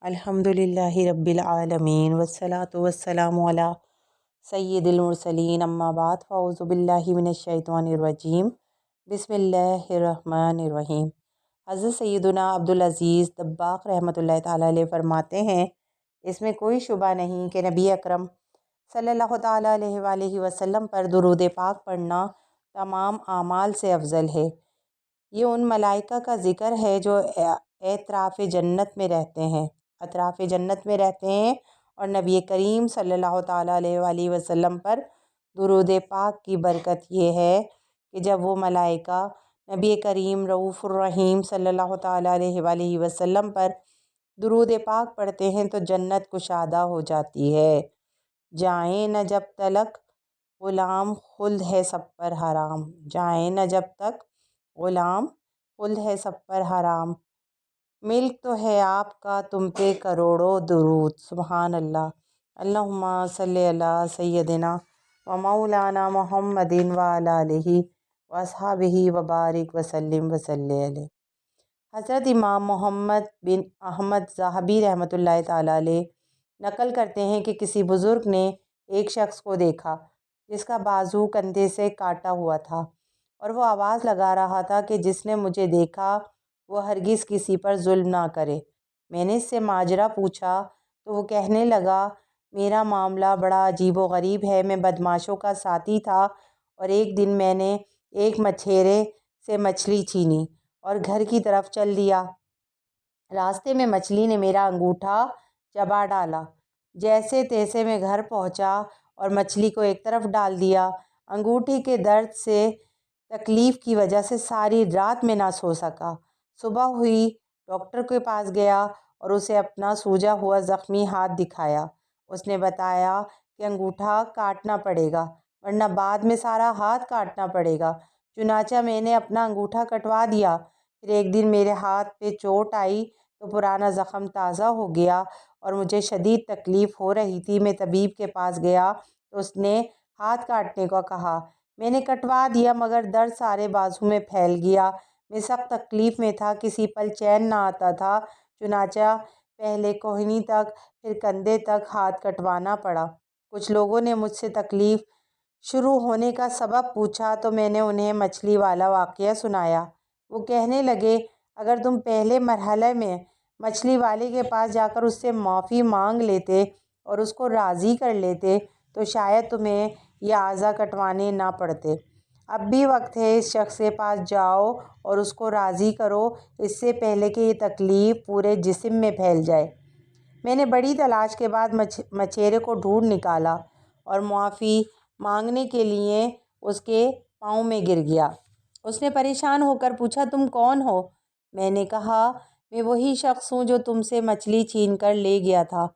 الحمدللہ رب العالمین والصلاة والسلام علی سید المرسلین اما بعد فاعوذ باللہ من الشیطان الرجیم بسم اللہ الرحمن الرحیم۔ حضرت سیدنا عبدالعزیز دباغ رحمۃ اللہ تعالیٰ علیہ فرماتے ہیں، اس میں کوئی شبہ نہیں کہ نبی اکرم صلی اللہ تعالیٰ علیہ وآلہ وسلم پر درود پاک پڑھنا تمام اعمال سے افضل ہے۔ یہ ان ملائکہ کا ذکر ہے جو اطراف جنت میں رہتے ہیں اور نبی کریم صلی اللہ تعالیٰ علیہ وآلہ وسلم پر درود پاک کی برکت یہ ہے کہ جب وہ ملائکہ نبی کریم رؤوف الرحیم صلی اللہ تعالیٰ علیہ وآلہ وسلم پر درود پاک پڑھتے ہیں تو جنت کشادہ ہو جاتی ہے۔ جائیں نہ جب تلک غلام خلد ہے سب پر حرام، جائیں نہ جب تک غلام خلد ہے سب پر حرام، ملک تو ہے آپ کا تم پہ کروڑوں درود۔ سبحان اللہ۔ اللہم صلی علی سیدنا و مولانا محمد و علی آلہ و اصحابہ وبارک وسلم علیہ۔ حضرت امام محمد بن احمد ذہبی رحمۃ اللہ تعالیٰ علیہ نقل کرتے ہیں کہ کسی بزرگ نے ایک شخص کو دیکھا جس کا بازو کندھے سے کاٹا ہوا تھا، اور وہ آواز لگا رہا تھا کہ جس نے مجھے دیکھا وہ ہرگز کسی پر ظلم نہ کرے۔ میں نے اس سے ماجرا پوچھا تو وہ کہنے لگا، میرا معاملہ بڑا عجیب و غریب ہے۔ میں بدماشوں کا ساتھی تھا اور ایک دن میں نے ایک مچھیرے سے مچھلی چھینی اور گھر کی طرف چل دیا۔ راستے میں مچھلی نے میرا انگوٹھا چبا ڈالا۔ جیسے تیسے میں گھر پہنچا اور مچھلی کو ایک طرف ڈال دیا۔ انگوٹھے کے درد سے تکلیف کی وجہ سے ساری رات میں نہ سو سکا۔ صبح ہوئی، ڈاکٹر کے پاس گیا اور اسے اپنا سوجا ہوا زخمی ہاتھ دکھایا۔ اس نے بتایا کہ انگوٹھا کاٹنا پڑے گا ورنہ بعد میں سارا ہاتھ کاٹنا پڑے گا۔ چنانچہ میں نے اپنا انگوٹھا کٹوا دیا۔ پھر ایک دن میرے ہاتھ پہ چوٹ آئی تو پرانا زخم تازہ ہو گیا اور مجھے شدید تکلیف ہو رہی تھی۔ میں طبیب کے پاس گیا تو اس نے ہاتھ کاٹنے کو کہا۔ میں نے کٹوا دیا مگر درد سارے بازو میں پھیل گیا۔ میں سخت تکلیف میں تھا، کسی پل چین نہ آتا تھا، چنانچہ پہلے کوہنی تک پھر کندھے تک ہاتھ کٹوانا پڑا۔ کچھ لوگوں نے مجھ سے تکلیف شروع ہونے کا سبب پوچھا تو میں نے انہیں مچھلی والا واقعہ سنایا۔ وہ کہنے لگے، اگر تم پہلے مرحلے میں مچھلی والے کے پاس جا کر اس سے معافی مانگ لیتے اور اس کو راضی کر لیتے تو شاید تمہیں یہ اعضاء کٹوانے نہ پڑتے۔ اب بھی وقت ہے، اس شخص کے پاس جاؤ اور اس کو راضی کرو اس سے پہلے کہ یہ تکلیف پورے جسم میں پھیل جائے۔ میں نے بڑی تلاش کے بعد مچھیرے کو ڈھونڈ نکالا اور معافی مانگنے کے لیے اس کے پاؤں میں گر گیا۔ اس نے پریشان ہو کر پوچھا، تم کون ہو؟ میں نے کہا، میں وہی شخص ہوں جو تم سے مچھلی چھین کر لے گیا تھا۔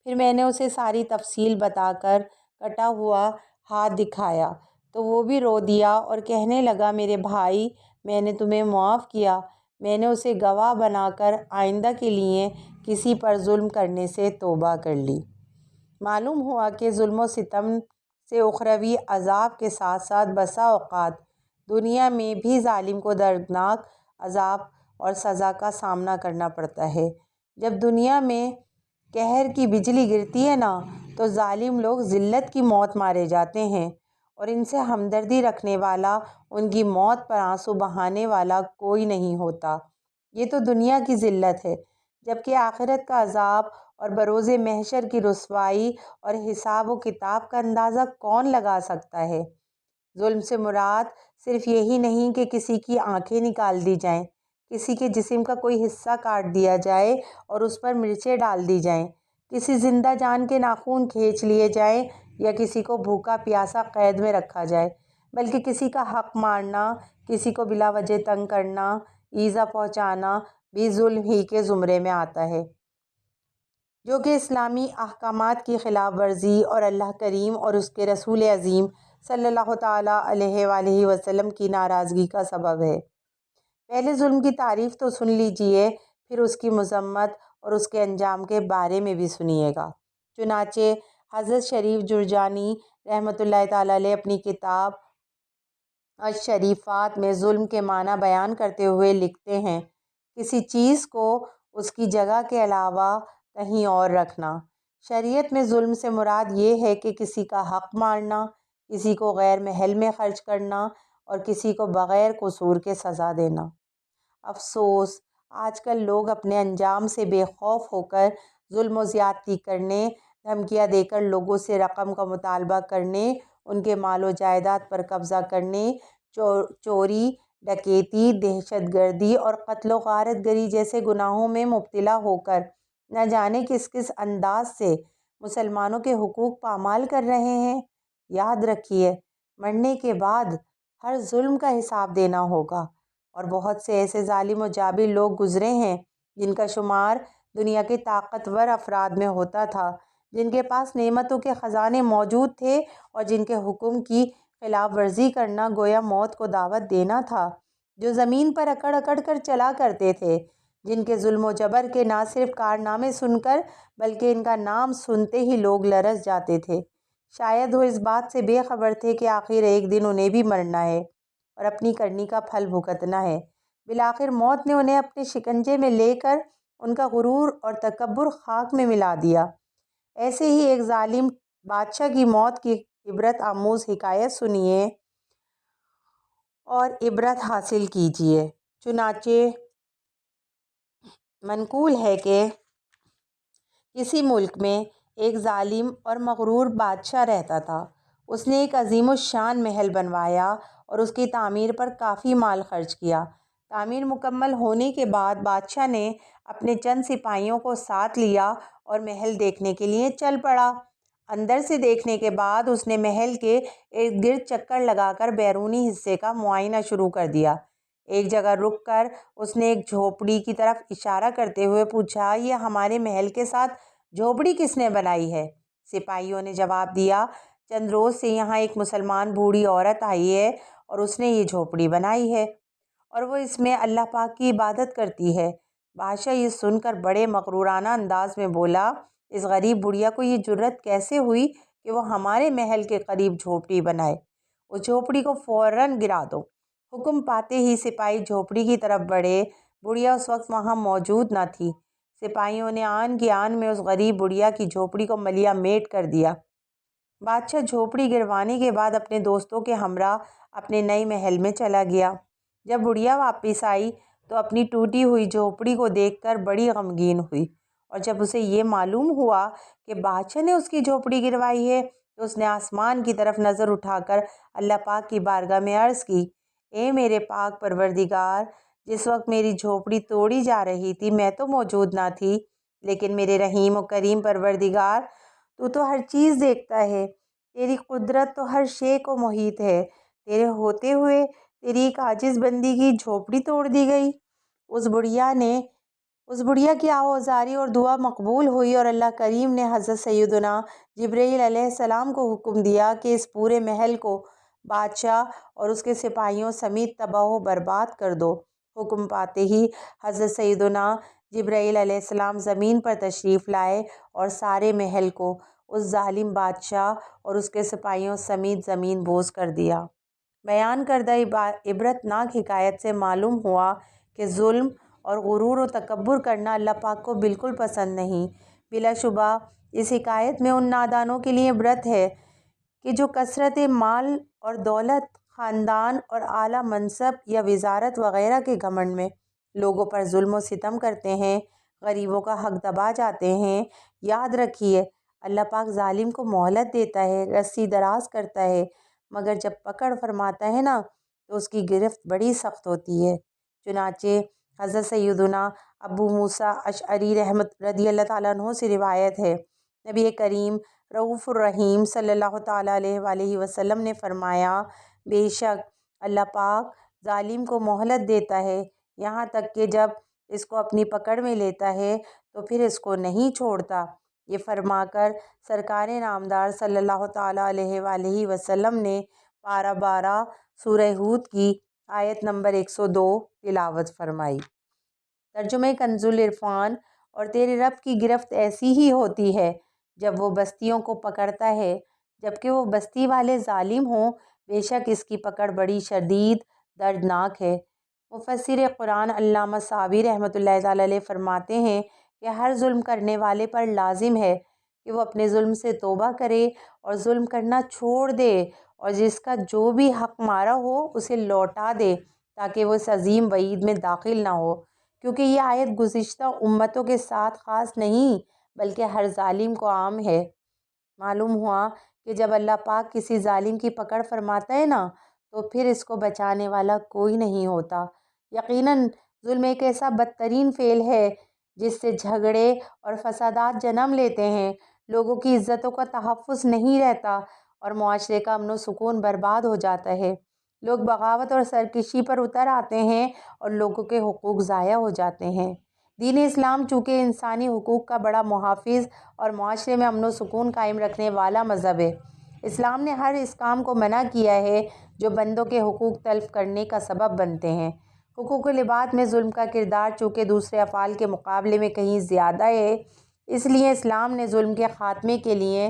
پھر میں نے اسے ساری تفصیل بتا کر کٹا ہوا ہاتھ دکھایا تو وہ بھی رو دیا اور کہنے لگا، میرے بھائی، میں نے تمہیں معاف کیا۔ میں نے اسے گواہ بنا کر آئندہ کے لیے کسی پر ظلم کرنے سے توبہ کر لی۔ معلوم ہوا کہ ظلم و ستم سے اخروی عذاب کے ساتھ ساتھ بسا اوقات دنیا میں بھی ظالم کو دردناک عذاب اور سزا کا سامنا کرنا پڑتا ہے۔ جب دنیا میں قہر کی بجلی گرتی ہے نا تو ظالم لوگ ذلت کی موت مارے جاتے ہیں اور ان سے ہمدردی رکھنے والا، ان کی موت پر آنسو بہانے والا کوئی نہیں ہوتا۔ یہ تو دنیا کی ذلت ہے، جبکہ آخرت کا عذاب اور بروز محشر کی رسوائی اور حساب و کتاب کا اندازہ کون لگا سکتا ہے؟ ظلم سے مراد صرف یہی نہیں کہ کسی کی آنکھیں نکال دی جائیں، کسی کے جسم کا کوئی حصہ کاٹ دیا جائے اور اس پر مرچیں ڈال دی جائیں، کسی زندہ جان کے ناخن کھینچ لیے جائیں یا کسی کو بھوکا پیاسا قید میں رکھا جائے، بلکہ کسی کا حق مارنا، کسی کو بلا وجہ تنگ کرنا، ایذا پہنچانا بھی ظلم ہی کے زمرے میں آتا ہے، جو کہ اسلامی احکامات کی خلاف ورزی اور اللہ کریم اور اس کے رسول عظیم صلی اللہ تعالیٰ علیہ وآلہ وسلم کی ناراضگی کا سبب ہے۔ پہلے ظلم کی تعریف تو سن لیجئے، پھر اس کی مذمت اور اس کے انجام کے بارے میں بھی سنیے گا۔ چنانچہ حضرت شریف جرجانی رحمۃ اللہ تعالیٰ علیہ اپنی کتاب الشریفات میں ظلم کے معنی بیان کرتے ہوئے لکھتے ہیں، کسی چیز کو اس کی جگہ کے علاوہ کہیں اور رکھنا۔ شریعت میں ظلم سے مراد یہ ہے کہ کسی کا حق مارنا، کسی کو غیر محل میں خرچ کرنا اور کسی کو بغیر قصور کے سزا دینا۔ افسوس، آج کل لوگ اپنے انجام سے بے خوف ہو کر ظلم و زیادتی کرنے، دھمکیاں دے کر لوگوں سے رقم کا مطالبہ کرنے، ان کے مال و جائیداد پر قبضہ کرنے، چوری، ڈکیتی، دہشت گردی اور قتل و غارت گری جیسے گناہوں میں مبتلا ہو کر نہ جانے کس کس انداز سے مسلمانوں کے حقوق پامال کر رہے ہیں۔ یاد رکھیے، مرنے کے بعد ہر ظلم کا حساب دینا ہوگا، اور بہت سے ایسے ظالم و جابر لوگ گزرے ہیں جن کا شمار دنیا کے طاقتور افراد میں ہوتا تھا، جن کے پاس نعمتوں کے خزانے موجود تھے اور جن کے حکم کی خلاف ورزی کرنا گویا موت کو دعوت دینا تھا، جو زمین پر اکڑ اکڑ کر چلا کرتے تھے، جن کے ظلم و جبر کے نہ صرف کارنامے سن کر بلکہ ان کا نام سنتے ہی لوگ لرز جاتے تھے۔ شاید وہ اس بات سے بے خبر تھے کہ آخر ایک دن انہیں بھی مرنا ہے اور اپنی کرنی کا پھل بھگتنا ہے۔ بالآخر موت نے انہیں اپنے شکنجے میں لے کر ان کا غرور اور تکبر خاک میں ملا دیا۔ ایسے ہی ایک ظالم بادشاہ کی موت کی عبرت آموز حکایت سنیے اور عبرت حاصل کیجیے۔ چنانچہ منقول ہے کہ کسی ملک میں ایک ظالم اور مغرور بادشاہ رہتا تھا۔ اس نے ایک عظیم الشان محل بنوایا اور اس کی تعمیر پر کافی مال خرچ کیا۔ تعمیر مکمل ہونے کے بعد بادشاہ نے اپنے چند سپاہیوں کو ساتھ لیا اور محل دیکھنے کے لیے چل پڑا۔ اندر سے دیکھنے کے بعد اس نے محل کے ارد گرد چکر لگا کر بیرونی حصے کا معائنہ شروع کر دیا۔ ایک جگہ رک کر اس نے ایک جھوپڑی کی طرف اشارہ کرتے ہوئے پوچھا، یہ ہمارے محل کے ساتھ جھوپڑی کس نے بنائی ہے؟ سپاہیوں نے جواب دیا، چند روز سے یہاں ایک مسلمان بوڑھی عورت آئی ہے اور اس نے یہ جھوپڑی بنائی ہے اور وہ اس میں اللہ پاک کی عبادت کرتی ہے۔ بادشاہ یہ سن کر بڑے مغرورانہ انداز میں بولا، اس غریب بڑھیا کو یہ جرت کیسے ہوئی کہ وہ ہمارے محل کے قریب جھوپڑی بنائے؟ اس جھوپڑی کو فوراً گرا دو۔ حکم پاتے ہی سپاہی جھوپڑی کی طرف بڑھے۔ بڑھیا اس وقت وہاں موجود نہ تھی۔ سپاہیوں نے آن کی آن میں اس غریب بڑھیا کی جھوپڑی کو ملیا میٹ کر دیا۔ بادشاہ جھوپڑی گروانے کے بعد اپنے دوستوں کے ہمراہ اپنے نئے محل میں چلا گیا۔ جب بڑھیا واپس آئی تو اپنی ٹوٹی ہوئی جھوپڑی کو دیکھ کر بڑی غمگین ہوئی، اور جب اسے یہ معلوم ہوا کہ بادشاہ نے اس کی جھوپڑی گروائی ہے تو اس نے آسمان کی طرف نظر اٹھا کر اللہ پاک کی بارگاہ میں عرض کی، اے میرے پاک پروردگار، جس وقت میری جھوپڑی توڑی جا رہی تھی میں تو موجود نہ تھی، لیکن میرے رحیم و کریم پروردگار، تو ہر چیز دیکھتا ہے، تیری قدرت تو ہر شے کو محیط ہے، تیرے ہوتے ہوئے تیری ایک عاجز بندی کی جھوپڑی توڑ دی گئی۔ اس بڑھیا کی آہوازاری اور دعا مقبول ہوئی اور اللہ کریم نے حضرت سیدنا جبرائیل علیہ السلام کو حکم دیا کہ اس پورے محل کو بادشاہ اور اس کے سپاہیوں سمیت تباہ و برباد کر دو۔ حکم پاتے ہی حضرت سیدنا جبرائیل علیہ السلام زمین پر تشریف لائے اور سارے محل کو اس ظالم بادشاہ اور اس کے سپاہیوں سمیت زمین بوس کر دیا۔ بیان کردہ عبرت ناک حکایت سے معلوم ہوا کہ ظلم اور غرور و تکبر کرنا اللہ پاک کو بالکل پسند نہیں۔ بلا شبہ اس حکایت میں ان نادانوں کے لیے عبرت ہے کہ جو کثرت مال اور دولت، خاندان اور اعلیٰ منصب یا وزارت وغیرہ کے گھمنڈ میں لوگوں پر ظلم و ستم کرتے ہیں، غریبوں کا حق دبا جاتے ہیں۔ یاد رکھیے، اللہ پاک ظالم کو مہلت دیتا ہے، رسی دراز کرتا ہے، مگر جب پکڑ فرماتا ہے نا تو اس کی گرفت بڑی سخت ہوتی ہے۔ چنانچہ حضرت سیدنا ابو موسیٰ اشعری رضی اللہ تعالیٰ عنہ سے روایت ہے، نبی کریم رؤوف الرحیم صلی اللہ تعالیٰ علیہ وآلہ وسلم نے فرمایا، بے شک اللہ پاک ظالم کو مہلت دیتا ہے یہاں تک کہ جب اس کو اپنی پکڑ میں لیتا ہے تو پھر اس کو نہیں چھوڑتا۔ یہ فرما کر سرکار نامدار صلی اللہ تعالیٰ علیہ وآلہ وسلم نے پارہ 12 سورہ ہود کی آیت نمبر 102 تلاوت فرمائی۔ ترجمہ کنز العرفان۔ اور تیرے رب کی گرفت ایسی ہی ہوتی ہے جب وہ بستیوں کو پکڑتا ہے جبکہ وہ بستی والے ظالم ہوں، بے شک اس کی پکڑ بڑی شدید دردناک ہے۔ مفسر قرآن علامہ سعوی رحمۃ اللہ تعالیٰ علیہ فرماتے ہیں کہ ہر ظلم کرنے والے پر لازم ہے کہ وہ اپنے ظلم سے توبہ کرے اور ظلم کرنا چھوڑ دے، اور جس کا جو بھی حق مارا ہو اسے لوٹا دے، تاکہ وہ اس عظیم وعید میں داخل نہ ہو، کیونکہ یہ آیت گزشتہ امتوں کے ساتھ خاص نہیں بلکہ ہر ظالم کو عام ہے۔ معلوم ہوا کہ جب اللہ پاک کسی ظالم کی پکڑ فرماتا ہے نا تو پھر اس کو بچانے والا کوئی نہیں ہوتا۔ یقیناً ظلم ایک ایسا بدترین فعل ہے جس سے جھگڑے اور فسادات جنم لیتے ہیں، لوگوں کی عزتوں کا تحفظ نہیں رہتا اور معاشرے کا امن و سکون برباد ہو جاتا ہے۔ لوگ بغاوت اور سرکشی پر اتر آتے ہیں اور لوگوں کے حقوق ضائع ہو جاتے ہیں۔ دین اسلام چونکہ انسانی حقوق کا بڑا محافظ اور معاشرے میں امن و سکون قائم رکھنے والا مذہب ہے، اسلام نے ہر اس کام کو منع کیا ہے جو بندوں کے حقوق تلف کرنے کا سبب بنتے ہیں۔ حقوق العباد میں ظلم کا کردار چونکہ دوسرے افعال کے مقابلے میں کہیں زیادہ ہے، اس لیے اسلام نے ظلم کے خاتمے کے لیے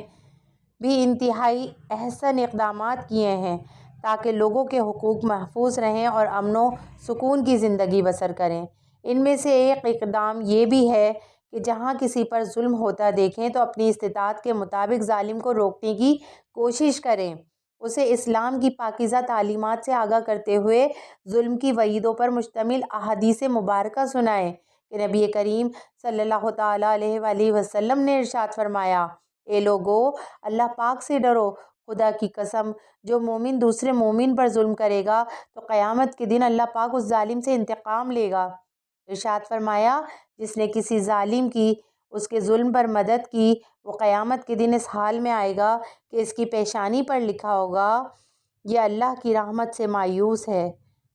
بھی انتہائی احسن اقدامات کیے ہیں تاکہ لوگوں کے حقوق محفوظ رہیں اور امن و سکون کی زندگی بسر کریں۔ ان میں سے ایک اقدام یہ بھی ہے کہ جہاں کسی پر ظلم ہوتا دیکھیں تو اپنی استطاعت کے مطابق ظالم کو روکنے کی کوشش کریں، اسے اسلام کی پاکیزہ تعلیمات سے آگاہ کرتے ہوئے ظلم کی وعیدوں پر مشتمل احادیث مبارکہ سنائیں کہ نبی کریم صلی اللہ تعالیٰ علیہ وآلہ وسلم نے ارشاد فرمایا، اے لوگو، اللہ پاک سے ڈرو، خدا کی قسم جو مومن دوسرے مومن پر ظلم کرے گا تو قیامت کے دن اللہ پاک اس ظالم سے انتقام لے گا۔ ارشاد فرمایا، جس نے کسی ظالم کی اس کے ظلم پر مدد کی وہ قیامت کے دن اس حال میں آئے گا کہ اس کی پیشانی پر لکھا ہوگا، یہ اللہ کی رحمت سے مایوس ہے۔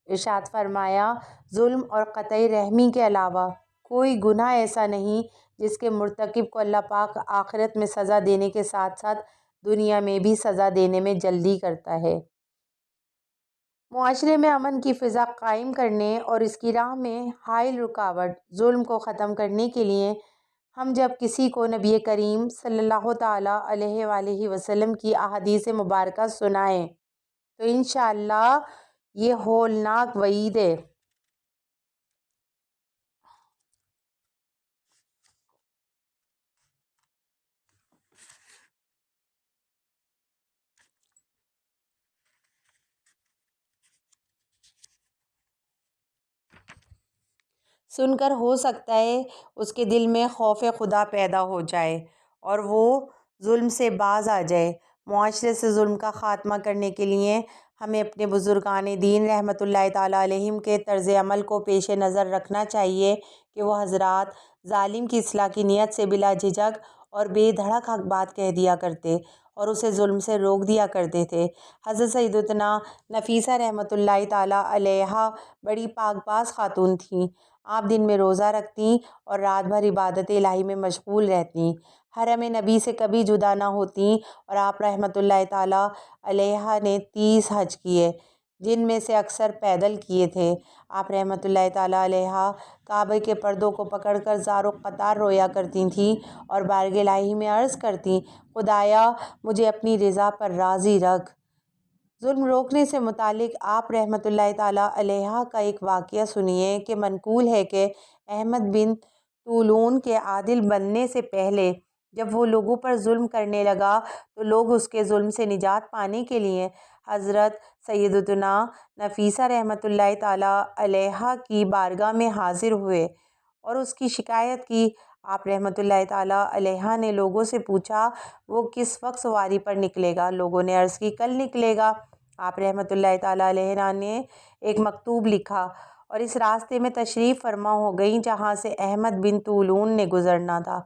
ارشاد فرمایا، ظلم اور قطع رحمی کے علاوہ کوئی گناہ ایسا نہیں جس کے مرتکب کو اللہ پاک آخرت میں سزا دینے کے ساتھ ساتھ دنیا میں بھی سزا دینے میں جلدی کرتا ہے۔ معاشرے میں امن کی فضا قائم کرنے اور اس کی راہ میں حائل رکاوٹ ظلم کو ختم کرنے کے لیے ہم جب کسی کو نبی کریم صلی اللہ تعالیٰ علیہ وآلہ وسلم کی احادیث مبارکہ سنائیں تو انشاءاللہ یہ ہولناک وعید ہے۔ سن کر ہو سکتا ہے اس کے دل میں خوف خدا پیدا ہو جائے اور وہ ظلم سے باز آ جائے۔ معاشرے سے ظلم کا خاتمہ کرنے کے لیے ہمیں اپنے بزرگان دین رحمۃ اللہ تعالیٰ علیہم کے طرز عمل کو پیش نظر رکھنا چاہیے کہ وہ حضرات ظالم کی اصلاح کی نیت سے بلا جھجک اور بے دھڑک حق بات کہہ دیا کرتے اور اسے ظلم سے روک دیا کرتے تھے۔ حضرت سیدتنا نفیسہ رحمۃ اللہ تعالیٰ علیہا بڑی پاک باز خاتون تھیں۔ آپ دن میں روزہ رکھتیں اور رات بھر عبادت الہی میں مشغول رہتیں، حرم نبی سے کبھی جدا نہ ہوتیں، اور آپ رحمۃ اللہ تعالیٰ علیہا نے 30 حج کیے جن میں سے اکثر پیدل کیے تھے۔ آپ رحمۃ اللہ تعالیٰ علیہا کعبہ کے پردوں کو پکڑ کر زار و قطار رویا کرتی تھیں اور بارگاہ الہی میں عرض کرتیں، خدایا مجھے اپنی رضا پر راضی رکھ۔ ظلم روکنے سے متعلق آپ رحمۃ اللہ تعالیٰ علیہا کا ایک واقعہ سنیے کہ منقول ہے کہ احمد بن طولون کے عادل بننے سے پہلے جب وہ لوگوں پر ظلم کرنے لگا تو لوگ اس کے ظلم سے نجات پانے کے لیے حضرت سیدتنا نفیسہ رحمۃ اللہ تعالیٰ علیہا کی بارگاہ میں حاضر ہوئے اور اس کی شکایت کی۔ آپ رحمۃ اللہ تعالیٰ علیہا نے لوگوں سے پوچھا، وہ کس وقت سواری پر نکلے گا؟ لوگوں نے عرض کی، کل نکلے گا۔ آپ رحمۃ اللہ تعالیٰ علیہ نے ایک مکتوب لکھا اور اس راستے میں تشریف فرما ہو گئیں جہاں سے احمد بن طولون نے گزرنا تھا۔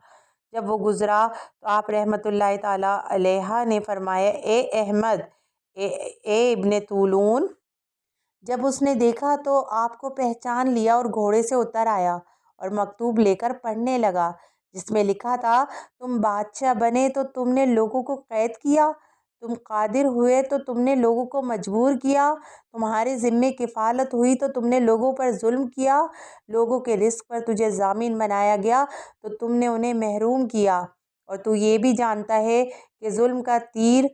جب وہ گزرا تو آپ رحمۃ اللہ تعالیٰ علیہ نے فرمایا، اے احمد، اے ابن طولون۔ جب اس نے دیکھا تو آپ کو پہچان لیا اور گھوڑے سے اتر آیا اور مکتوب لے کر پڑھنے لگا جس میں لکھا تھا، تم بادشاہ بنے تو تم نے لوگوں کو قید کیا، تم قادر ہوئے تو تم نے لوگوں کو مجبور کیا، تمہارے ذمے کفالت ہوئی تو تم نے لوگوں پر ظلم کیا، لوگوں کے رزق پر تجھے ضامن بنایا گیا تو تم نے انہیں محروم کیا، اور تو یہ بھی جانتا ہے کہ ظلم کا تیر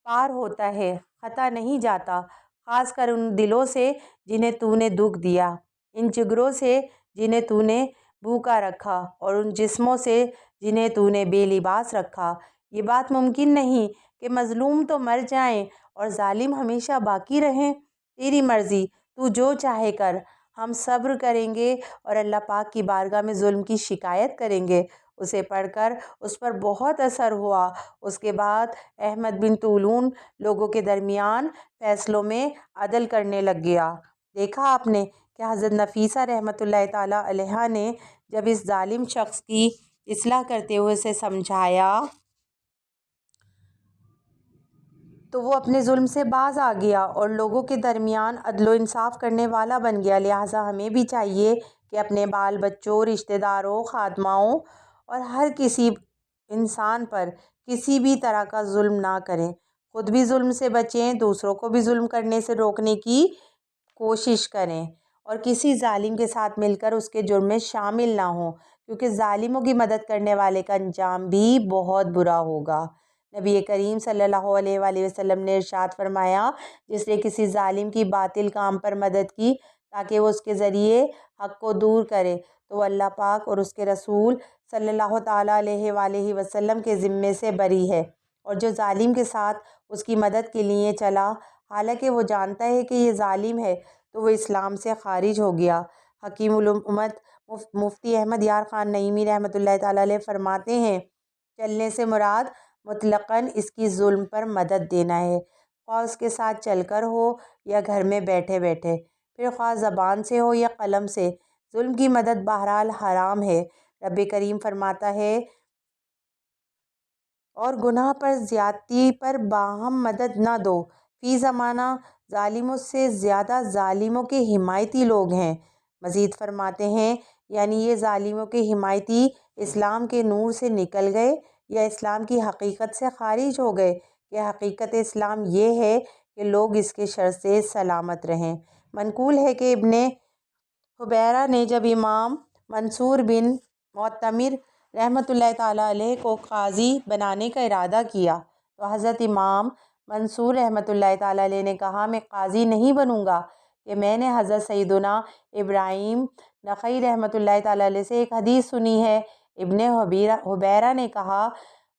پار ہوتا ہے، خطا نہیں جاتا، خاص کر ان دلوں سے جنہیں تو نے دکھ دیا، ان جگروں سے جنہیں تو نے بھوکا رکھا اور ان جسموں سے جنہیں تو نے بے لباس رکھا۔ یہ بات ممکن نہیں کہ مظلوم تو مر جائیں اور ظالم ہمیشہ باقی رہیں۔ تیری مرضی، تو جو چاہے کر، ہم صبر کریں گے اور اللہ پاک کی بارگاہ میں ظلم کی شکایت کریں گے۔ اسے پڑھ کر اس پر بہت اثر ہوا۔ اس کے بعد احمد بن طولون لوگوں کے درمیان فیصلوں میں عدل کرنے لگ گیا۔ دیکھا آپ نے کہ حضرت نفیسہ رحمۃ اللہ تعالیٰ علیہا نے جب اس ظالم شخص کی اصلاح کرتے ہوئے اسے سمجھایا تو وہ اپنے ظلم سے باز آ گیا اور لوگوں کے درمیان عدل و انصاف کرنے والا بن گیا۔ لہٰذا ہمیں بھی چاہیے کہ اپنے بال بچوں، رشتہ داروں، خادماؤں اور ہر کسی انسان پر کسی بھی طرح کا ظلم نہ کریں۔ خود بھی ظلم سے بچیں، دوسروں کو بھی ظلم کرنے سے روکنے کی کوشش کریں اور کسی ظالم کے ساتھ مل کر اس کے جرم میں شامل نہ ہوں، کیونکہ ظالموں کی مدد کرنے والے کا انجام بھی بہت برا ہوگا۔ نبی کریم صلی اللہ علیہ وآلہ وسلم نے ارشاد فرمایا، جس نے کسی ظالم کی باطل کام پر مدد کی تاکہ وہ اس کے ذریعے حق کو دور کرے تو وہ اللہ پاک اور اس کے رسول صلی اللہ تعالیٰ علیہ وآلہ وسلم کے ذمے سے بری ہے، اور جو ظالم کے ساتھ اس کی مدد کے لیے چلا حالانکہ وہ جانتا ہے کہ یہ ظالم ہے تو وہ اسلام سے خارج ہو گیا۔ حکیم الامت مفتی احمد یار خان نعیمی رحمۃ اللہ تعالیٰ علیہ فرماتے ہیں، چلنے سے مراد مطلقاً اس کی ظلم پر مدد دینا ہے، خواہ اس کے ساتھ چل کر ہو یا گھر میں بیٹھے بیٹھے، پھر خواہ زبان سے ہو یا قلم سے، ظلم کی مدد بہرحال حرام ہے۔ رب کریم فرماتا ہے، اور گناہ پر زیادتی پر باہم مدد نہ دو، فی زمانہ ظالموں سے زیادہ ظالموں کے حمایتی لوگ ہیں۔ مزید فرماتے ہیں، یعنی یہ ظالموں کے حمایتی اسلام کے نور سے نکل گئے یا اسلام کی حقیقت سے خارج ہو گئے کہ حقیقت اسلام یہ ہے کہ لوگ اس کے شر سے سلامت رہیں۔ منقول ہے کہ ابن حبیرہ نے جب امام منصور بن معتمر رحمۃ اللہ تعالیٰ علیہ کو قاضی بنانے کا ارادہ کیا تو حضرت امام منصور رحمۃ اللہ تعالیٰ علیہ نے کہا، میں قاضی نہیں بنوں گا کہ میں نے حضرت سیدنا ابراہیم نخعی رحمۃ اللہ تعالیٰ علیہ سے ایک حدیث سنی ہے۔ ابن حبیرہ نے کہا،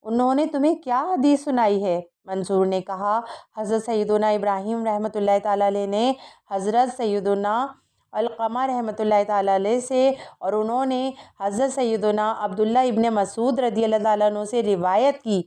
انہوں نے تمہیں کیا حدیث سنائی ہے؟ منصور نے کہا، حضرت سیدنا ابراہیم رحمۃ اللہ تعالیٰ علیہ نے حضرت سیدنا علقمہ رحمۃ اللہ تعالیٰ علیہ سے، اور انہوں نے حضرت سیدنا عبداللہ ابن مسعود رضی اللہ تعالیٰ عنہ سے روایت کی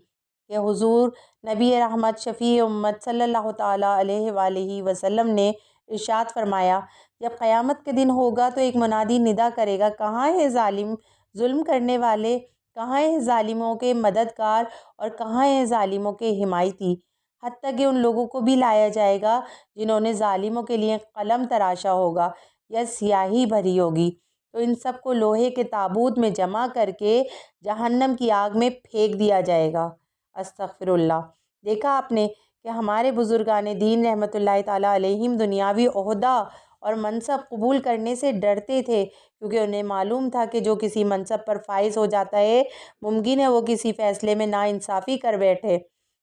کہ حضور نبی رحمت شفیع امت صلی اللہ تعالیٰ علیہ وآلہ وسلم نے ارشاد فرمایا، جب قیامت کے دن ہوگا تو ایک منادی ندا کرے گا، کہاں ہے ظالم، ظلم کرنے والے، کہاں ہیں ظالموں کے مددگار اور کہاں ہیں ظالموں کے حمایتی؟ حتیٰ کہ ان لوگوں کو بھی لایا جائے گا جنہوں نے ظالموں کے لیے قلم تراشا ہوگا یا سیاہی بھری ہوگی، تو ان سب کو لوہے کے تابوت میں جمع کر کے جہنم کی آگ میں پھینک دیا جائے گا۔ استغفر اللہ۔ دیکھا آپ نے کہ ہمارے بزرگان دین رحمۃ اللہ تعالیٰ علیہم دنیاوی عہدہ اور منصب قبول کرنے سے ڈرتے تھے، کیونکہ انہیں معلوم تھا کہ جو کسی منصب پر فائز ہو جاتا ہے ممکن ہے وہ کسی فیصلے میں ناانصافی کر بیٹھے،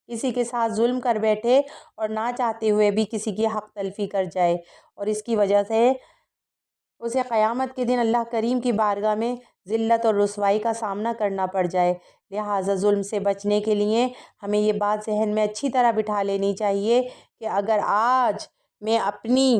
کسی کے ساتھ ظلم کر بیٹھے اور نہ چاہتے ہوئے بھی کسی کی حق تلفی کر جائے، اور اس کی وجہ سے اسے قیامت کے دن اللہ کریم کی بارگاہ میں ذلت اور رسوائی کا سامنا کرنا پڑ جائے۔ لہٰذا ظلم سے بچنے کے لیے ہمیں یہ بات ذہن میں اچھی طرح بٹھا لینی چاہیے کہ اگر آج میں اپنی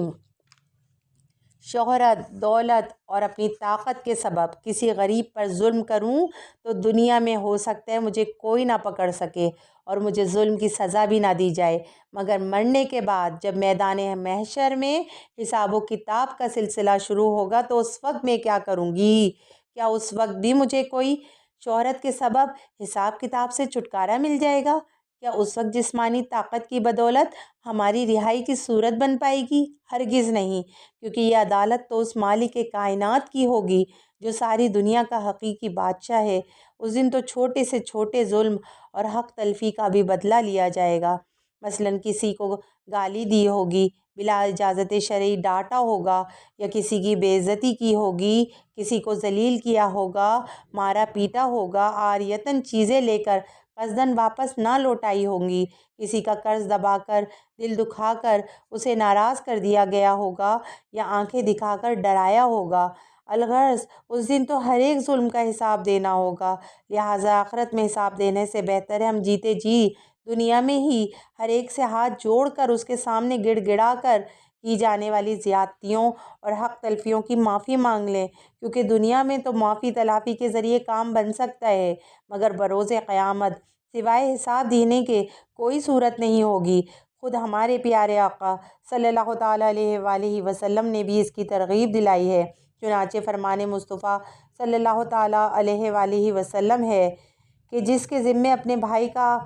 شہرت، دولت اور اپنی طاقت کے سبب کسی غریب پر ظلم کروں تو دنیا میں ہو سکتا ہے مجھے کوئی نہ پکڑ سکے اور مجھے ظلم کی سزا بھی نہ دی جائے، مگر مرنے کے بعد جب میدان محشر میں حساب و کتاب کا سلسلہ شروع ہوگا تو اس وقت میں کیا کروں گی؟ کیا اس وقت بھی مجھے کوئی شہرت کے سبب حساب کتاب سے چھٹکارا مل جائے گا؟ کیا اس وقت جسمانی طاقت کی بدولت ہماری رہائی کی صورت بن پائے گی؟ ہرگز نہیں، کیونکہ یہ عدالت تو اس مالک کائنات کی ہوگی جو ساری دنیا کا حقیقی بادشاہ ہے۔ اس دن تو چھوٹے سے چھوٹے ظلم اور حق تلفی کا بھی بدلہ لیا جائے گا۔ مثلاً کسی کو گالی دی ہوگی، بلا اجازت شرعی ڈانٹا ہوگا یا کسی کی بے عزتی کی ہوگی، کسی کو ذلیل کیا ہوگا، مارا پیٹا ہوگا، عاریتاً چیزیں لے کر قصداً واپس نہ لوٹائی ہوں گی، کسی کا قرض دبا کر، دل دکھا کر اسے ناراض کر دیا گیا ہوگا یا آنکھیں دکھا کر ڈرایا ہوگا، الغرض اس دن تو ہر ایک ظلم کا حساب دینا ہوگا، لہٰذا آخرت میں حساب دینے سے بہتر ہے ہم جیتے جی دنیا میں ہی ہر ایک سے ہاتھ جوڑ کر اس کے سامنے گڑ گڑا کر کی جانے والی زیادتیوں اور حق تلفیوں کی معافی مانگ لیں، کیونکہ دنیا میں تو معافی تلافی کے ذریعے کام بن سکتا ہے، مگر بروز قیامت سوائے حساب دینے کے کوئی صورت نہیں ہوگی۔ خود ہمارے پیارے آقا صلی اللہ تعالیٰ علیہ وآلہ وسلم نے بھی اس کی ترغیب دلائی ہے، چنانچہ فرمان مصطفیٰ صلی اللہ تعالیٰ علیہ وآلہ وسلم ہے کہ جس کے ذمے اپنے بھائی کا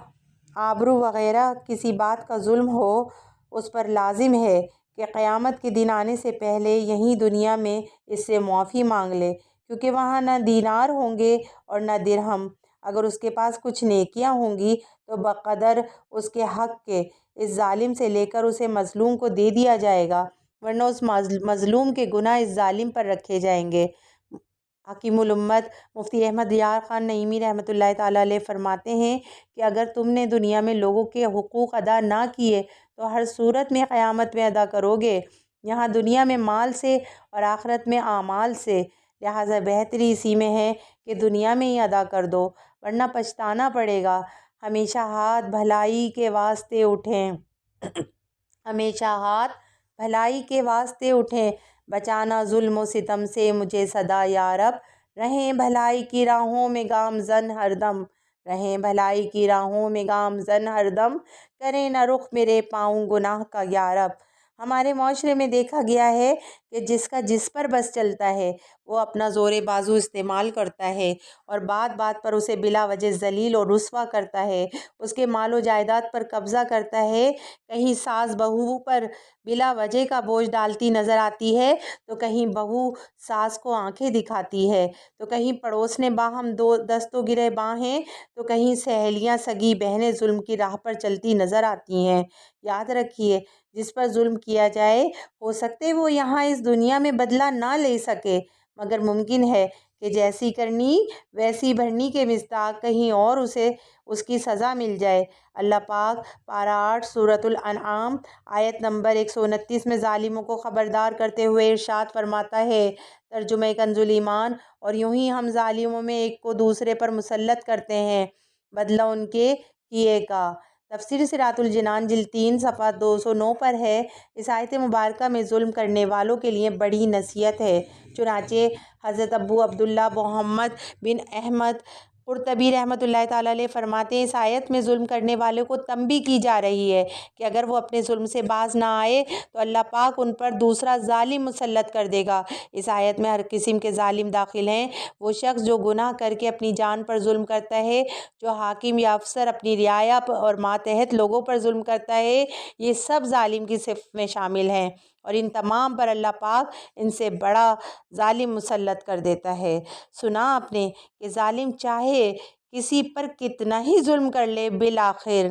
آبرو وغیرہ کسی بات کا ظلم ہو، اس پر لازم ہے کہ قیامت کے دن آنے سے پہلے یہیں دنیا میں اس سے معافی مانگ لے، کیونکہ وہاں نہ دینار ہوں گے اور نہ درہم۔ اگر اس کے پاس کچھ نیکیاں ہوں گی تو بقدر اس کے حق کے اس ظالم سے لے کر اسے مظلوم کو دے دیا جائے گا، ورنہ اس مظلوم کے گناہ اس ظالم پر رکھے جائیں گے۔ حکیم الامت مفتی احمد دیار خان نعیمی رحمۃ اللہ تعالیٰ علیہ فرماتے ہیں کہ اگر تم نے دنیا میں لوگوں کے حقوق ادا نہ کیے تو ہر صورت میں قیامت میں ادا کرو گے، یہاں دنیا میں مال سے اور آخرت میں اعمال سے، لہٰذا بہتری اسی میں ہے کہ دنیا میں ہی ادا کر دو، ورنہ پچھتانا پڑے گا۔ ہمیشہ ہاتھ بھلائی کے واسطے اٹھیں ہمیشہ ہاتھ بھلائی کے واسطے اٹھیں، بچانا ظلم و ستم سے مجھے صدا یا رب، رہیں بھلائی کی راہوں میں گامزن ہر دم، رہیں بھلائی کی راہوں میں گامزن ہر دم، کریں نہ رخ میرے پاؤں گناہ کا یا رب۔ ہمارے معاشرے میں دیکھا گیا ہے کہ جس کا جس پر بس چلتا ہے وہ اپنا زور بازو استعمال کرتا ہے اور بات بات پر اسے بلا وجہ ذلیل اور رسوا کرتا ہے، اس کے مال و جائیداد پر قبضہ کرتا ہے، کہیں ساس بہو پر بلا وجہ کا بوجھ ڈالتی نظر آتی ہے تو کہیں بہو ساس کو آنکھیں دکھاتی ہے، تو کہیں پڑوسنے باہم دست و گرہ باہیں، تو کہیں سہیلیاں سگی بہنیں ظلم کی راہ پر چلتی نظر آتی ہیں۔ یاد رکھیے، جس پر ظلم کیا جائے ہو سکتے وہ یہاں اس دنیا میں بدلہ نہ لے سکے، مگر ممکن ہے کہ جیسی کرنی ویسی بھرنی کے مصداق کہیں اور اسے اس کی سزا مل جائے۔ اللہ پاک پارہ 8 سورۃ الانعام آیت نمبر 129 میں ظالموں کو خبردار کرتے ہوئے ارشاد فرماتا ہے، ترجمہ کنز ایمان، اور یوں ہی ہم ظالموں میں ایک کو دوسرے پر مسلط کرتے ہیں، بدلہ ان کے کیے کا۔ تفسیر صراط الجنان جلد 3 صفحہ 209 پر ہے۔ اس آیت مبارکہ میں ظلم کرنے والوں کے لیے بڑی نصیحت ہے، چنانچہ حضرت ابو عبداللہ محمد بن احمد قرطبی رحمۃ اللہ تعالیٰ علیہ فرماتے ہیں، اس آیت میں ظلم کرنے والوں کو تنبیہ کی جا رہی ہے کہ اگر وہ اپنے ظلم سے باز نہ آئے تو اللہ پاک ان پر دوسرا ظالم مسلط کر دے گا۔ اس آیت میں ہر قسم کے ظالم داخل ہیں، وہ شخص جو گناہ کر کے اپنی جان پر ظلم کرتا ہے، جو حاکم یا افسر اپنی رعایا اور ماتحت لوگوں پر ظلم کرتا ہے، یہ سب ظالم کی صف میں شامل ہیں، اور ان تمام پر اللہ پاک ان سے بڑا ظالم مسلط کر دیتا ہے۔ سنا آپ نے کہ ظالم چاہے کسی پر کتنا ہی ظلم کر لے، بالآخر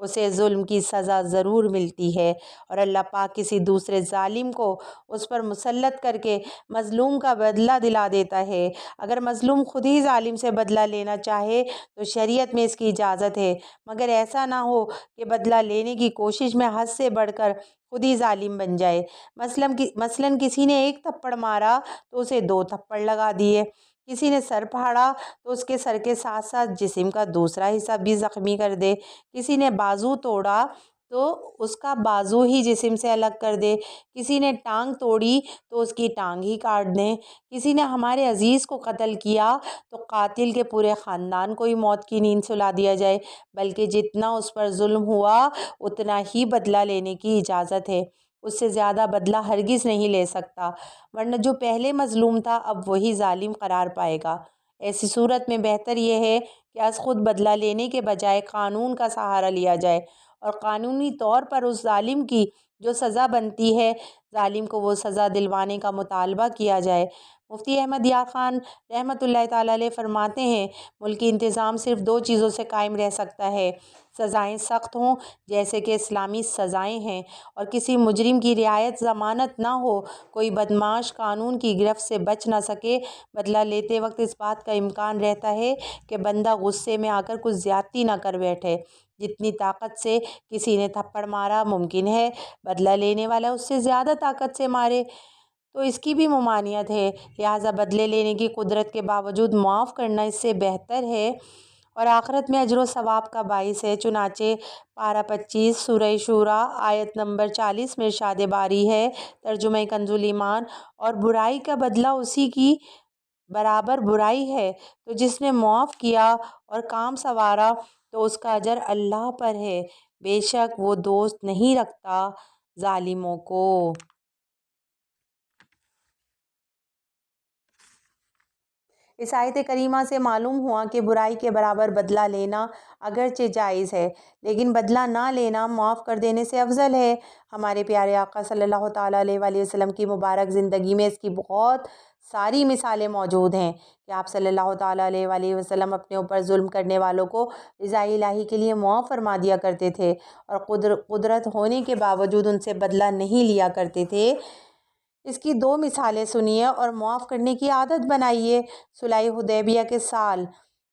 اسے ظلم کی سزا ضرور ملتی ہے، اور اللہ پاک کسی دوسرے ظالم کو اس پر مسلط کر کے مظلوم کا بدلہ دلا دیتا ہے۔ اگر مظلوم خود ہی ظالم سے بدلہ لینا چاہے تو شریعت میں اس کی اجازت ہے، مگر ایسا نہ ہو کہ بدلہ لینے کی کوشش میں حد سے بڑھ کر خود ہی ظالم بن جائے۔ مثلاً کسی نے ایک تھپڑ مارا تو اسے 2 تھپڑ لگا دیے، کسی نے سر پھاڑا تو اس کے سر کے ساتھ ساتھ جسم کا دوسرا حصہ بھی زخمی کر دے، کسی نے بازو توڑا تو اس کا بازو ہی جسم سے الگ کر دے، کسی نے ٹانگ توڑی تو اس کی ٹانگ ہی کاٹ دیں، کسی نے ہمارے عزیز کو قتل کیا تو قاتل کے پورے خاندان کو ہی موت کی نیند سلا دیا جائے، بلکہ جتنا اس پر ظلم ہوا اتنا ہی بدلہ لینے کی اجازت ہے، اس سے زیادہ بدلہ ہرگز نہیں لے سکتا، ورنہ جو پہلے مظلوم تھا اب وہی ظالم قرار پائے گا۔ ایسی صورت میں بہتر یہ ہے کہ از خود بدلہ لینے کے بجائے قانون کا سہارا لیا جائے اور قانونی طور پر اس ظالم کی جو سزا بنتی ہے، ظالم کو وہ سزا دلوانے کا مطالبہ کیا جائے۔ مفتی احمد دیار خان رحمۃ اللہ تعالیٰ علیہ فرماتے ہیں، ملکی انتظام صرف 2 چیزوں سے قائم رہ سکتا ہے، سزائیں سخت ہوں جیسے کہ اسلامی سزائیں ہیں، اور کسی مجرم کی رعایت ضمانت نہ ہو، کوئی بدمعاش قانون کی گرفت سے بچ نہ سکے۔ بدلہ لیتے وقت اس بات کا امکان رہتا ہے کہ بندہ غصے میں آ کر کچھ زیادتی نہ کر بیٹھے، جتنی طاقت سے کسی نے تھپڑ مارا ممکن ہے بدلہ لینے والا اس سے زیادہ طاقت سے مارے، تو اس کی بھی ممانعت ہے، لہٰذا بدلے لینے کی قدرت کے باوجود معاف کرنا اس سے بہتر ہے اور آخرت میں اجر و ثواب کا باعث ہے۔ چنانچہ پارہ 25 سورہ شورى آیت نمبر 40 میں ارشاد باری ہے، ترجمہ کنز ایمان، اور برائی کا بدلہ اسی کی برابر برائی ہے، تو جس نے معاف کیا اور کام سنوارا تو اس کا اجر اللہ پر ہے، بے شک وہ دوست نہیں رکھتا ظالموں کو۔ اس آیت کریمہ سے معلوم ہوا کہ برائی کے برابر بدلہ لینا اگرچہ جائز ہے، لیکن بدلہ نہ لینا معاف کر دینے سے افضل ہے۔ ہمارے پیارے آقا صلی اللہ تعالیٰ علیہ وآلہ وسلم کی مبارک زندگی میں اس کی بہت ساری مثالیں موجود ہیں کہ آپ صلی اللہ تعالیٰ علیہ وآلہ وسلم اپنے اوپر ظلم کرنے والوں کو رضا الہی کے لیے معاف فرما دیا کرتے تھے اور قدرت ہونے کے باوجود ان سے بدلہ نہیں لیا کرتے تھے۔ اس کی 2 مثالیں سنیے اور معاف کرنے کی عادت بنائیے۔ صلح حدیبیہ کے سال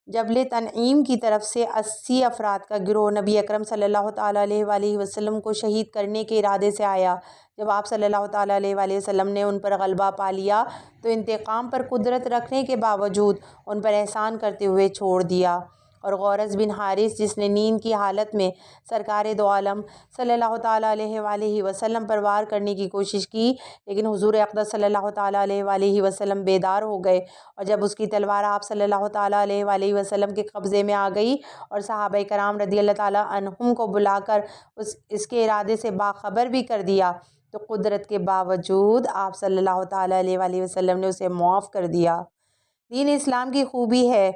جبل تنعیم کی طرف سے 80 افراد کا گروہ نبی اکرم صلی اللہ تعالیٰ علیہ وآلہ وسلم کو شہید کرنے کے ارادے سے آیا۔ جب آپ صلی اللہ تعالیٰ علیہ وآلہ وسلم نے ان پر غلبہ پا لیا تو انتقام پر قدرت رکھنے کے باوجود ان پر احسان کرتے ہوئے چھوڑ دیا، اور غورث بن حارث جس نے نیند کی حالت میں سرکار دو عالم صلی اللہ تعالیٰ علیہ وآلہ وسلم پر وار کرنے کی کوشش کی، لیکن حضور اقدس صلی اللہ تعالیٰ علیہ وآلہ وسلم بیدار ہو گئے، اور جب اس کی تلوار آپ صلی اللہ تعالیٰ علیہ وآلہ وسلم کے قبضے میں آ گئی اور صحابہ کرام رضی اللہ تعالیٰ عنہم کو بلا کر اس کے ارادے سے باخبر بھی کر دیا، تو قدرت کے باوجود آپ صلی اللہ تعالیٰ علیہ وآلہ وسلم نے اسے معاف کر دیا۔ دین اسلام کی خوبی ہے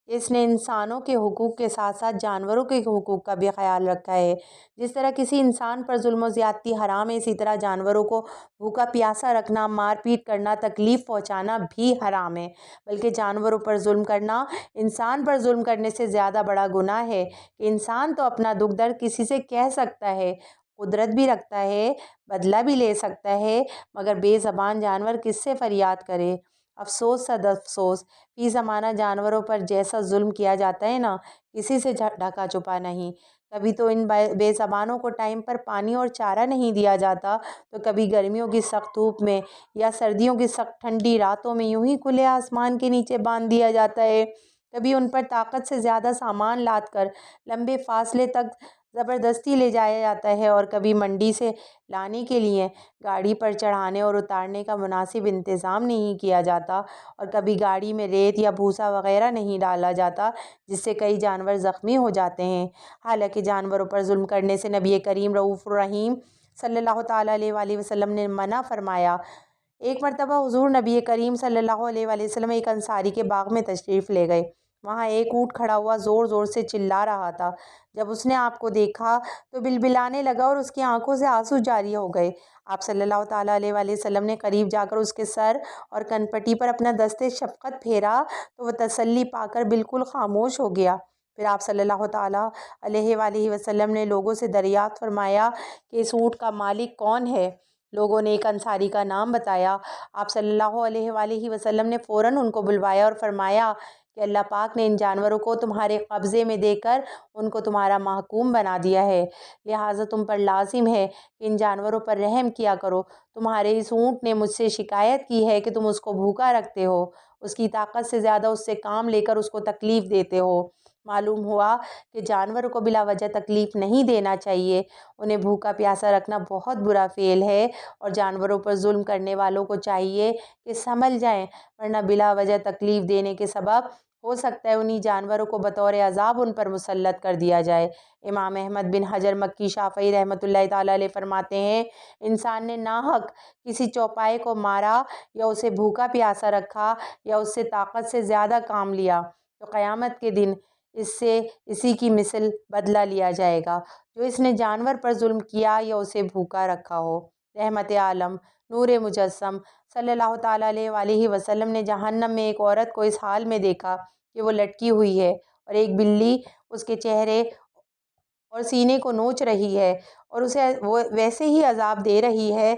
کہ اس نے انسانوں کے حقوق کے ساتھ ساتھ جانوروں کے حقوق کا بھی خیال رکھا ہے۔ جس طرح کسی انسان پر ظلم و زیادتی حرام ہے، اسی طرح جانوروں کو بھوکا پیاسا رکھنا، مار پیٹ کرنا، تکلیف پہنچانا بھی حرام ہے، بلکہ جانوروں پر ظلم کرنا انسان پر ظلم کرنے سے زیادہ بڑا گناہ ہے کہ انسان تو اپنا دکھ درد کسی سے کہہ سکتا ہے، قدرت بھی رکھتا ہے، بدلہ بھی لے سکتا ہے، مگر بے زبان جانور کس سے فریاد کرے؟ افسوس صد افسوس، فی زمانہ جانوروں پر جیسا ظلم کیا جاتا ہے نا، کسی سے ڈھکا چھپا نہیں۔ کبھی تو ان بے زبانوں کو ٹائم پر پانی اور چارہ نہیں دیا جاتا، تو کبھی گرمیوں کی سخت دھوپ میں یا سردیوں کی سخت ٹھنڈی راتوں میں یوں ہی کھلے آسمان کے نیچے باندھ دیا جاتا ہے۔ کبھی ان پر طاقت سے زیادہ سامان لاد کر لمبے فاصلے تک زبردستی لے جایا جاتا ہے، اور کبھی منڈی سے لانے کے لیے گاڑی پر چڑھانے اور اتارنے کا مناسب انتظام نہیں کیا جاتا، اور کبھی گاڑی میں ریت یا بھوسا وغیرہ نہیں ڈالا جاتا، جس سے کئی جانور زخمی ہو جاتے ہیں۔ حالانکہ جانوروں پر ظلم کرنے سے نبی کریم رؤوف الرحیم صلی اللہ تعالیٰ علیہ وآلہ وسلم نے منع فرمایا۔ ایک مرتبہ حضور نبی کریم صلی اللہ علیہ وآلہ وسلم ایک انصاری کے باغ میں تشریف لے گئے۔ وہاں ایک اونٹ کھڑا ہوا زور زور سے چلا رہا تھا۔ جب اس نے آپ کو دیکھا تو بلبلانے لگا اور اس کی آنکھوں سے آنسو جاری ہو گئے۔ آپ صلی اللہ تعالیٰ علیہ وآلہ وسلم نے قریب جا کر اس کے سر اور کنپٹی پر اپنا دست شفقت پھیرا تو وہ تسلی پا کر بالکل خاموش ہو گیا۔ پھر آپ صلی اللہ تعالیٰ علیہ وآلہ وسلم نے لوگوں سے دریافت فرمایا کہ اس اونٹ کا مالک کون ہے؟ لوگوں نے ایک انصاری کا نام بتایا۔ آپ صلی اللہ علیہ وآلہ وسلم نے فوراً ان کو بلوایا اور فرمایا کہ اللہ پاک نے ان جانوروں کو تمہارے قبضے میں دے کر ان کو تمہارا محکوم بنا دیا ہے، لہٰذا تم پر لازم ہے کہ ان جانوروں پر رحم کیا کرو۔ تمہارے اس اونٹ نے مجھ سے شکایت کی ہے کہ تم اس کو بھوکا رکھتے ہو، اس کی طاقت سے زیادہ اس سے کام لے کر اس کو تکلیف دیتے ہو۔ معلوم ہوا کہ جانوروں کو بلا وجہ تکلیف نہیں دینا چاہیے، انہیں بھوکا پیاسا رکھنا بہت برا فعل ہے، اور جانوروں پر ظلم کرنے والوں کو چاہیے کہ سنبھل جائیں، ورنہ بلا وجہ تکلیف دینے کے سبب ہو سکتا ہے انہی جانوروں کو بطور عذاب ان پر مسلط کر دیا جائے۔ امام احمد بن حجر مکی شافعی رحمۃ اللہ تعالیٰ علیہ فرماتے ہیں، انسان نے ناحق کسی چوپائے کو مارا یا اسے بھوکا پیاسا رکھا یا اس سے طاقت سے زیادہ کام لیا تو قیامت کے دن اس سے اسی کی مثل بدلہ لیا جائے گا جو اس نے جانور پر ظلم کیا یا اسے بھوکا رکھا ہو۔ رحمت عالم نور مجسم صلی اللہ تعالیٰ علیہ وآلہ وسلم نے جہنم میں ایک عورت کو اس حال میں دیکھا کہ وہ لٹکی ہوئی ہے اور ایک بلی اس کے چہرے اور سینے کو نوچ رہی ہے اور اسے وہ ویسے ہی عذاب دے رہی ہے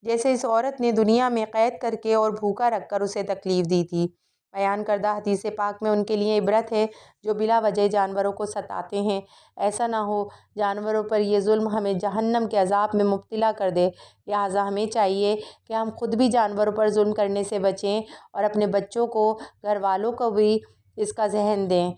جیسے اس عورت نے دنیا میں قید کر کے اور بھوکا رکھ کر اسے تکلیف دی تھی۔ بیان کردہ حدیث پاک میں ان کے لیے عبرت ہے جو بلا وجہ جانوروں کو ستاتے ہیں۔ ایسا نہ ہو جانوروں پر یہ ظلم ہمیں جہنم کے عذاب میں مبتلا کر دے، لہٰذا ہمیں چاہیے کہ ہم خود بھی جانوروں پر ظلم کرنے سے بچیں اور اپنے بچوں کو، گھر والوں کو بھی اس کا ذہن دیں۔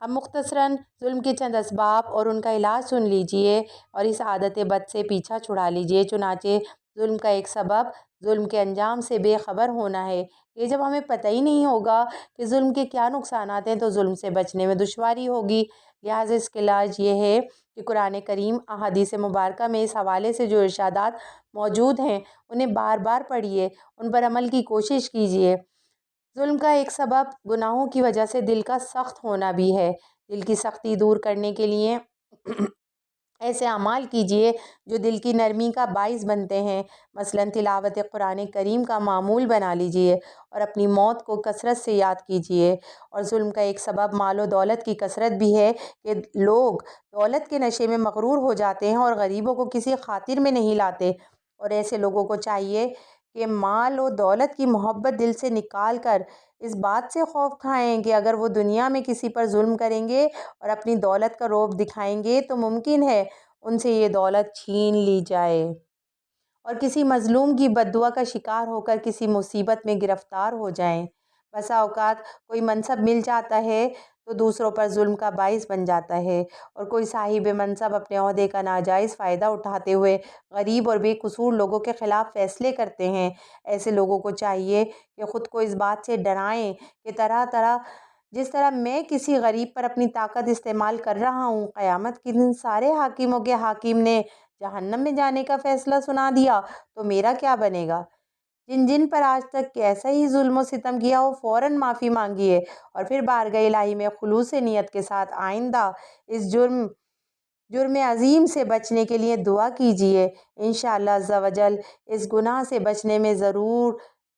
اب مختصراً ظلم کے چند اسباب اور ان کا علاج سن لیجئے اور اس عادت بد سے پیچھا چھڑا لیجئے۔ چنانچہ ظلم کا ایک سبب ظلم کے انجام سے بے خبر ہونا ہے۔ یہ جب ہمیں پتہ ہی نہیں ہوگا کہ ظلم کے کیا نقصانات ہیں تو ظلم سے بچنے میں دشواری ہوگی۔ لہٰذا اس کا علاج یہ ہے کہ قرآن کریم، احادیث مبارکہ میں اس حوالے سے جو ارشادات موجود ہیں انہیں بار بار پڑھیے، ان پر عمل کی کوشش کیجیے۔ ظلم کا ایک سبب گناہوں کی وجہ سے دل کا سخت ہونا بھی ہے۔ دل کی سختی دور کرنے کے لیے ایسے اعمال کیجیے جو دل کی نرمی کا باعث بنتے ہیں۔ مثلاً تلاوت قرآن کریم کا معمول بنا لیجیے اور اپنی موت کو کثرت سے یاد کیجیے۔ اور ظلم کا ایک سبب مال و دولت کی کثرت بھی ہے کہ لوگ دولت کے نشے میں مغرور ہو جاتے ہیں اور غریبوں کو کسی خاطر میں نہیں لاتے، اور ایسے لوگوں کو چاہیے کہ مال و دولت کی محبت دل سے نکال کر اس بات سے خوف کھائیں کہ اگر وہ دنیا میں کسی پر ظلم کریں گے اور اپنی دولت کا رعب دکھائیں گے تو ممکن ہے ان سے یہ دولت چھین لی جائے، اور کسی مظلوم کی بد دعا کا شکار ہو کر کسی مصیبت میں گرفتار ہو جائیں۔ بسا اوقات کوئی منصب مل جاتا ہے تو دوسروں پر ظلم کا باعث بن جاتا ہے، اور کوئی صاحب منصب اپنے عہدے کا ناجائز فائدہ اٹھاتے ہوئے غریب اور بے قصور لوگوں کے خلاف فیصلے کرتے ہیں۔ ایسے لوگوں کو چاہیے کہ خود کو اس بات سے ڈرائیں کہ جس طرح میں کسی غریب پر اپنی طاقت استعمال کر رہا ہوں، قیامت کے دن سارے حاکموں کے حاکم نے جہنم میں جانے کا فیصلہ سنا دیا تو میرا کیا بنے گا؟ جن پر آج تک ایسا ہی ظلم و ستم کیا ہو فوراً معافی مانگیے اور پھر بارگاہ الہی میں خلوص نیت کے ساتھ آئندہ اس جرم عظیم سے بچنے کے لیے دعا کیجیے۔ انشاءاللہ عز و جل اس گناہ سے بچنے میں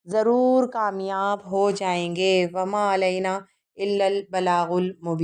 ضرور کامیاب ہو جائیں گے۔ وما علینا الا البلاغ المبین۔